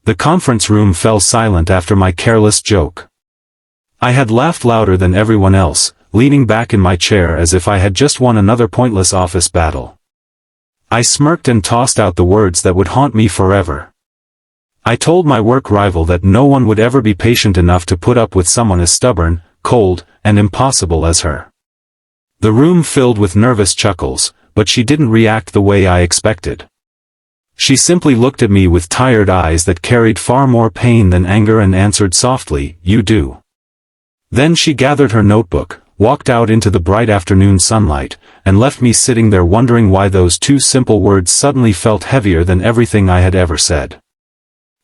The conference room fell silent after my careless joke. I had laughed louder than everyone else, leaning back in my chair as if I had just won another pointless office battle. I smirked and tossed out the words that would haunt me forever. I told my work rival that no one would ever be patient enough to put up with someone as stubborn, cold, and impossible as her. The room filled with nervous chuckles, but she didn't react the way I expected. She simply looked at me with tired eyes that carried far more pain than anger and answered softly, "You do." Then she gathered her notebook, walked out into the bright afternoon sunlight, and left me sitting there wondering why those two simple words suddenly felt heavier than everything I had ever said.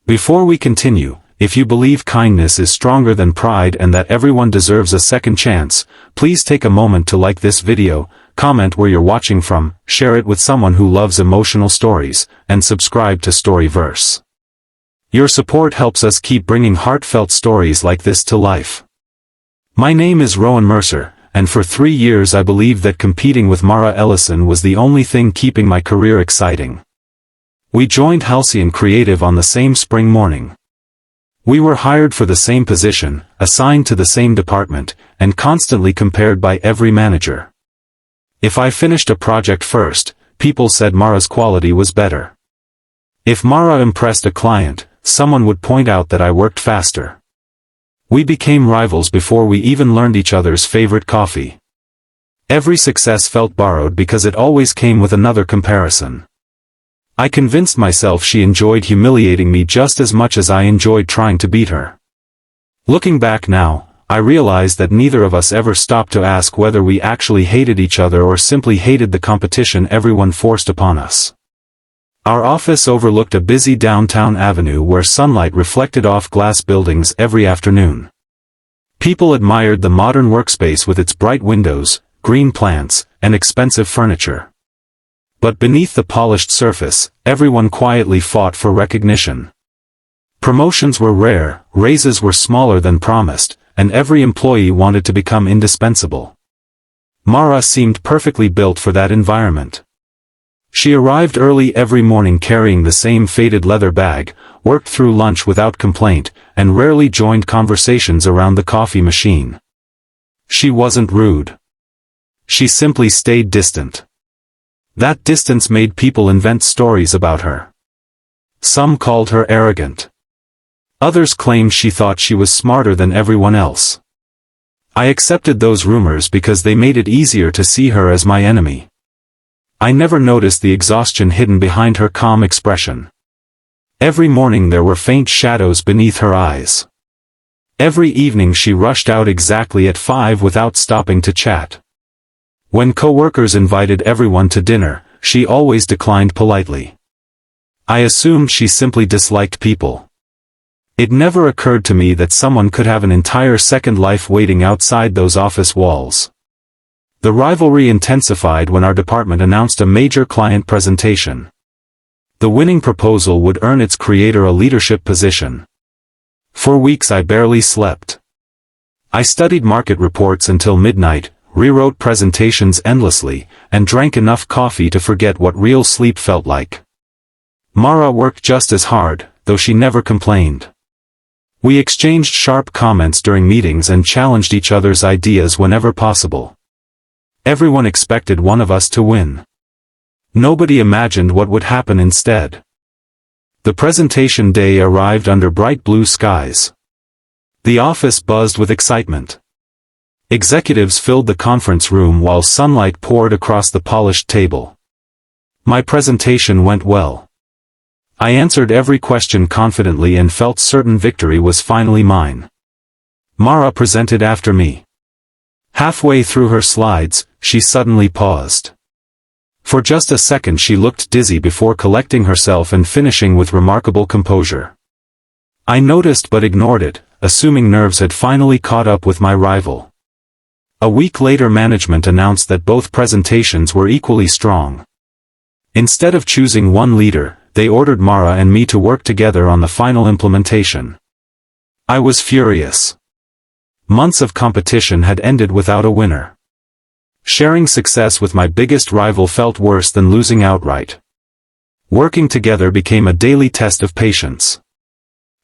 Before we continue, if you believe kindness is stronger than pride and that everyone deserves a second chance, please take a moment to like this video, comment where you're watching from, share it with someone who loves emotional stories, and subscribe to Storyverse. Your support helps us keep bringing heartfelt stories like this to life. My name is Rowan Mercer, and for 3 years I believed that competing with Mara Ellison was the only thing keeping my career exciting. We joined Halcyon Creative on the same spring morning. We were hired for the same position, assigned to the same department, and constantly compared by every manager. If I finished a project first, people said Mara's quality was better. If Mara impressed a client, someone would point out that I worked faster. We became rivals before we even learned each other's favorite coffee. Every success felt borrowed because it always came with another comparison. I convinced myself she enjoyed humiliating me just as much as I enjoyed trying to beat her. Looking back now, I realized that neither of us ever stopped to ask whether we actually hated each other or simply hated the competition everyone forced upon us. Our office overlooked a busy downtown avenue where sunlight reflected off glass buildings every afternoon. People admired the modern workspace with its bright windows, green plants, and expensive furniture. But beneath the polished surface, everyone quietly fought for recognition. Promotions were rare, raises were smaller than promised, and every employee wanted to become indispensable. Mara seemed perfectly built for that environment. She arrived early every morning carrying the same faded leather bag, worked through lunch without complaint, and rarely joined conversations around the coffee machine. She wasn't rude. She simply stayed distant. That distance made people invent stories about her. Some called her arrogant. Others claimed she thought she was smarter than everyone else. I accepted those rumors because they made it easier to see her as my enemy. I never noticed the exhaustion hidden behind her calm expression. Every morning there were faint shadows beneath her eyes. Every evening she rushed out exactly at 5 without stopping to chat. When co-workers invited everyone to dinner, she always declined politely. I assumed she simply disliked people. It never occurred to me that someone could have an entire second life waiting outside those office walls. The rivalry intensified when our department announced a major client presentation. The winning proposal would earn its creator a leadership position. For weeks I barely slept. I studied market reports until midnight, rewrote presentations endlessly, and drank enough coffee to forget what real sleep felt like. Mara worked just as hard, though she never complained. We exchanged sharp comments during meetings and challenged each other's ideas whenever possible. Everyone expected one of us to win. Nobody imagined what would happen instead. The presentation day arrived under bright blue skies. The office buzzed with excitement. Executives filled the conference room while sunlight poured across the polished table. My presentation went well. I answered every question confidently and felt certain victory was finally mine. Mara presented after me. Halfway through her slides, she suddenly paused. For just a second she looked dizzy before collecting herself and finishing with remarkable composure. I noticed but ignored it, assuming nerves had finally caught up with my rival. A week later management announced that both presentations were equally strong. Instead of choosing one leader, they ordered Mara and me to work together on the final implementation. I was furious. Months of competition had ended without a winner. Sharing success with my biggest rival felt worse than losing outright. Working together became a daily test of patience.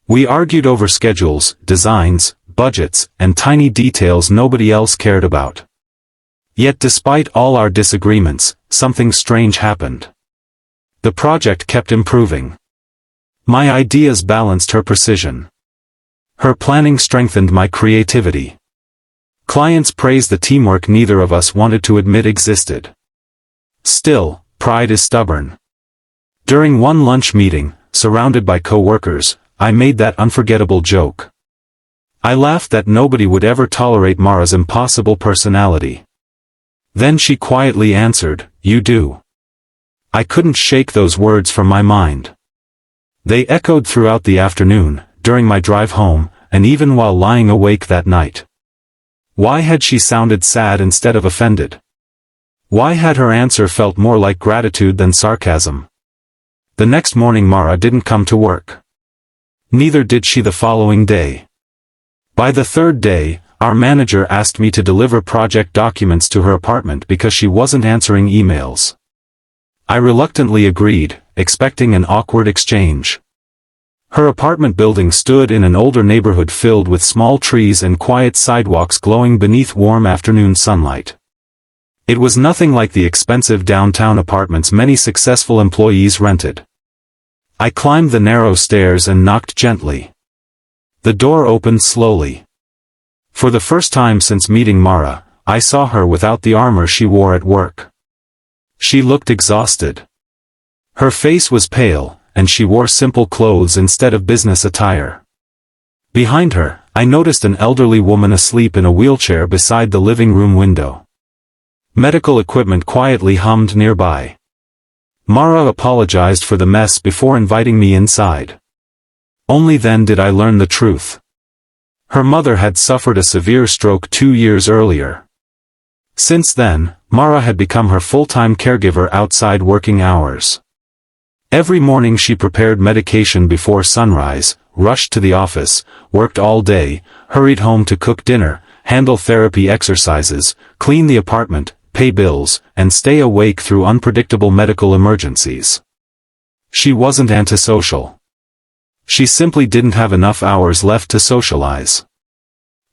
We argued over schedules, designs, budgets, and tiny details nobody else cared about. Yet despite all our disagreements, something strange happened. The project kept improving. My ideas balanced her precision. Her planning strengthened my creativity. Clients praised the teamwork neither of us wanted to admit existed. Still, pride is stubborn. During one lunch meeting, surrounded by co-workers, I made that unforgettable joke. I laughed that nobody would ever tolerate Mara's impossible personality. Then she quietly answered, "You do." I couldn't shake those words from my mind. They echoed throughout the afternoon, during my drive home, and even while lying awake that night. Why had she sounded sad instead of offended? Why had her answer felt more like gratitude than sarcasm? The next morning Mara didn't come to work. Neither did she the following day. By the third day, our manager asked me to deliver project documents to her apartment because she wasn't answering emails. I reluctantly agreed, expecting an awkward exchange. Her apartment building stood in an older neighborhood filled with small trees and quiet sidewalks glowing beneath warm afternoon sunlight. It was nothing like the expensive downtown apartments many successful employees rented. I climbed the narrow stairs and knocked gently. The door opened slowly. For the first time since meeting Mara, I saw her without the armor she wore at work. She looked exhausted. Her face was pale, and she wore simple clothes instead of business attire. Behind her, I noticed an elderly woman asleep in a wheelchair beside the living room window. Medical equipment quietly hummed nearby. Mara apologized for the mess before inviting me inside. Only then did I learn the truth. Her mother had suffered a severe stroke 2 years earlier. Since then, Mara had become her full-time caregiver outside working hours. Every morning she prepared medication before sunrise, rushed to the office, worked all day, hurried home to cook dinner, handle therapy exercises, clean the apartment, pay bills, and stay awake through unpredictable medical emergencies. She wasn't antisocial. She simply didn't have enough hours left to socialize.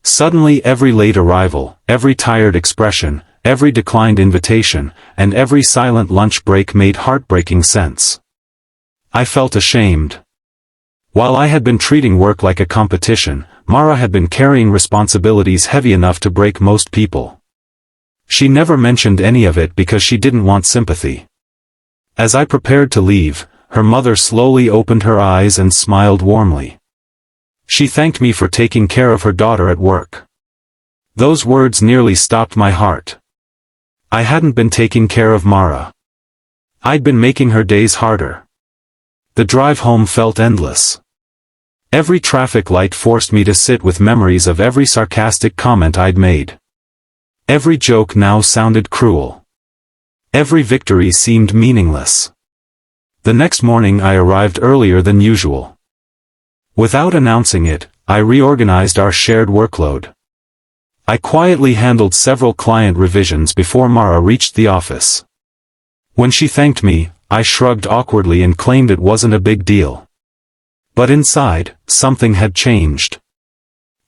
Suddenly every late arrival, every tired expression, every declined invitation, and every silent lunch break made heartbreaking sense. I felt ashamed. While I had been treating work like a competition, Mara had been carrying responsibilities heavy enough to break most people. She never mentioned any of it because she didn't want sympathy. As I prepared to leave, her mother slowly opened her eyes and smiled warmly. She thanked me for taking care of her daughter at work. Those words nearly stopped my heart. I hadn't been taking care of Mara. I'd been making her days harder. The drive home felt endless. Every traffic light forced me to sit with memories of every sarcastic comment I'd made. Every joke now sounded cruel. Every victory seemed meaningless. The next morning I arrived earlier than usual. Without announcing it, I reorganized our shared workload. I quietly handled several client revisions before Mara reached the office. When she thanked me, I shrugged awkwardly and claimed it wasn't a big deal. But inside, something had changed.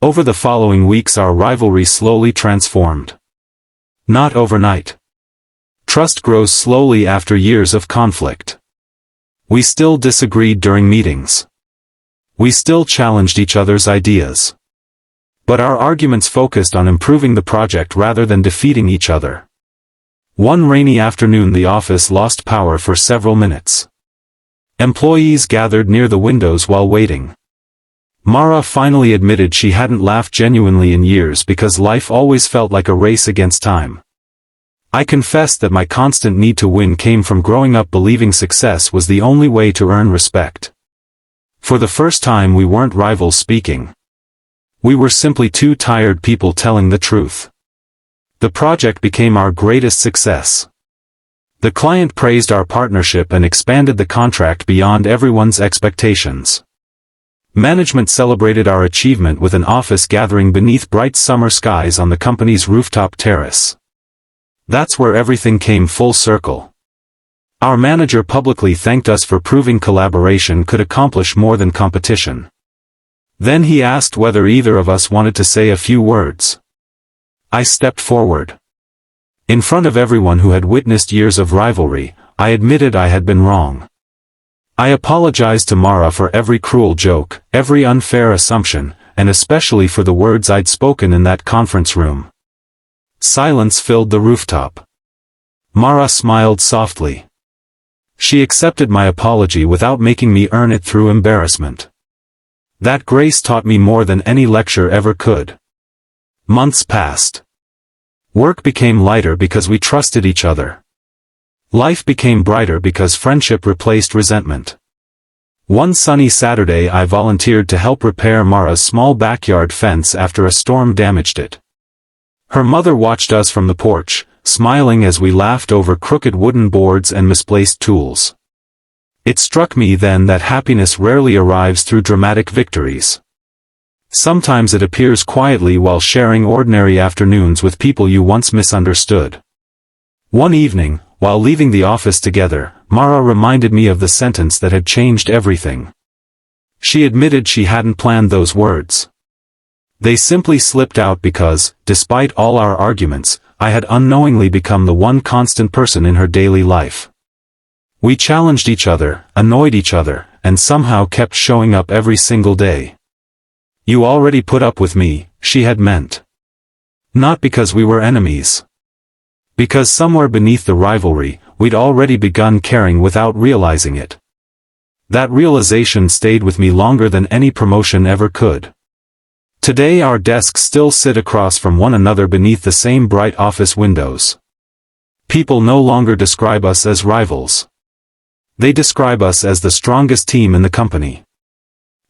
Over the following weeks our rivalry slowly transformed. Not overnight. Trust grows slowly after years of conflict. We still disagreed during meetings. We still challenged each other's ideas. But our arguments focused on improving the project rather than defeating each other. One rainy afternoon the office lost power for several minutes. Employees gathered near the windows while waiting. Mara finally admitted she hadn't laughed genuinely in years because life always felt like a race against time. I confessed that my constant need to win came from growing up believing success was the only way to earn respect. For the first time we weren't rivals speaking. We were simply two tired people telling the truth. The project became our greatest success. The client praised our partnership and expanded the contract beyond everyone's expectations. Management celebrated our achievement with an office gathering beneath bright summer skies on the company's rooftop terrace. That's where everything came full circle. Our manager publicly thanked us for proving collaboration could accomplish more than competition. Then he asked whether either of us wanted to say a few words. I stepped forward. In front of everyone who had witnessed years of rivalry, I admitted I had been wrong. I apologized to Mara for every cruel joke, every unfair assumption, and especially for the words I'd spoken in that conference room. Silence filled the rooftop. Mara smiled softly. She accepted my apology without making me earn it through embarrassment. That grace taught me more than any lecture ever could. Months passed. Work became lighter because we trusted each other. Life became brighter because friendship replaced resentment. One sunny Saturday I volunteered to help repair Mara's small backyard fence after a storm damaged it. Her mother watched us from the porch, smiling as we laughed over crooked wooden boards and misplaced tools. It struck me then that happiness rarely arrives through dramatic victories. Sometimes it appears quietly while sharing ordinary afternoons with people you once misunderstood. One evening, while leaving the office together, Mara reminded me of the sentence that had changed everything. She admitted she hadn't planned those words. They simply slipped out because, despite all our arguments, I had unknowingly become the one constant person in her daily life. We challenged each other, annoyed each other, and somehow kept showing up every single day. You already put up with me, she had meant. Not because we were enemies. Because somewhere beneath the rivalry, we'd already begun caring without realizing it. That realization stayed with me longer than any promotion ever could. Today our desks still sit across from one another beneath the same bright office windows. People no longer describe us as rivals. They describe us as the strongest team in the company.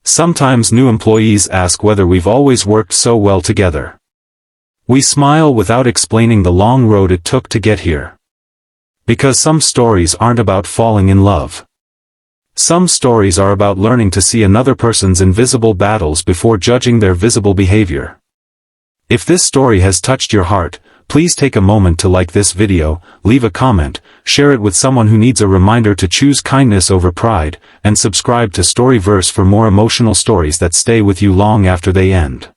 Sometimes new employees ask whether we've always worked so well together. We smile without explaining the long road it took to get here. Because some stories aren't about falling in love. Some stories are about learning to see another person's invisible battles before judging their visible behavior. If this story has touched your heart, please take a moment to like this video, leave a comment, share it with someone who needs a reminder to choose kindness over pride, and subscribe to Storyverse for more emotional stories that stay with you long after they end.